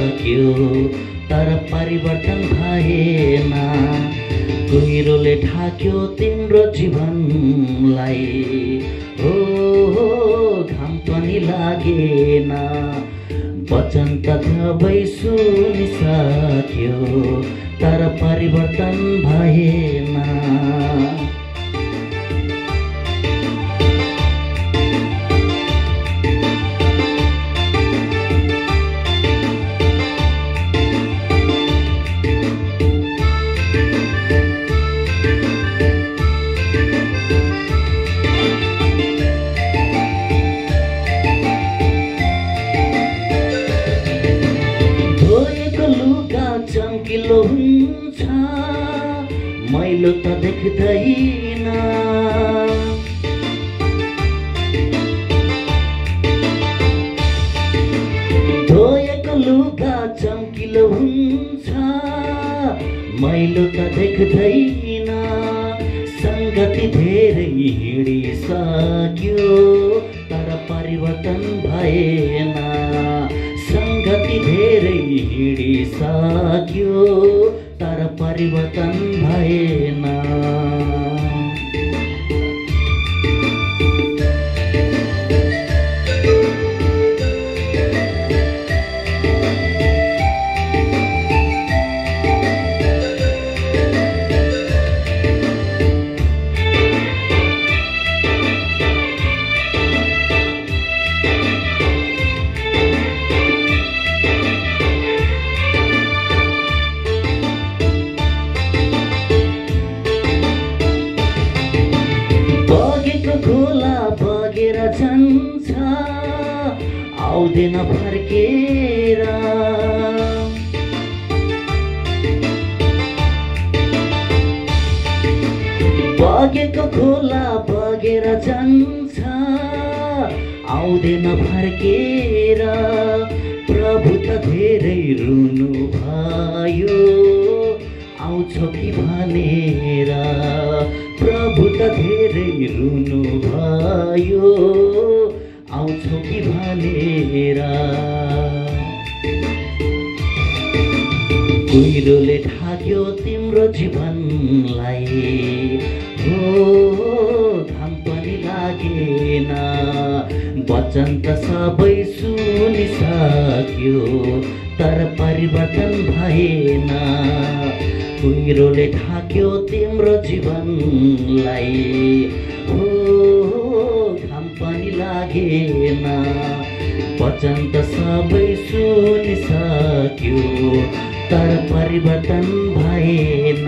सक्यो तर परिवर्तन भएन। कुहिरोले ढाक्यो तिम्रो जीवनलाई, हो घाम पनि लागेन। वचन त सबै सुनिसक्यो तर परिवर्तन भएन। चम्किलो हुन्छ मैलो त देख्दैन। धोएको लुगा चम्किलो हुन्छ मैलो त देख्दैन। संगति धेरै हिँडिसक्यो तर परिवर्तन भएन। संगति धेरै हिँडिसक्यो तर परिवर्तन भएन। खोला बगेर जान्छ आउँदैन फर्केर। बगेको खोला बगेर जान्छ आउँदैन फर्केर। प्रभु त धेरै रुनु भयो आउँछौ कि भनेर। प्रभु त धेरै रुनु भयो आउँछौ कि भनेर। कुहिरोले ढाक्यो तिम्रो जीवनलाई, हो घाम पनि लागेन। वचन त सबै सुनिसक्यो तर परिवर्तन भएन। कुहिरोले ढाक्यो तिम्रो जीवनलाई, हो घाम पनि लागेन। वचन त सबै सुनिसक्यो तर परिवर्तन भएन।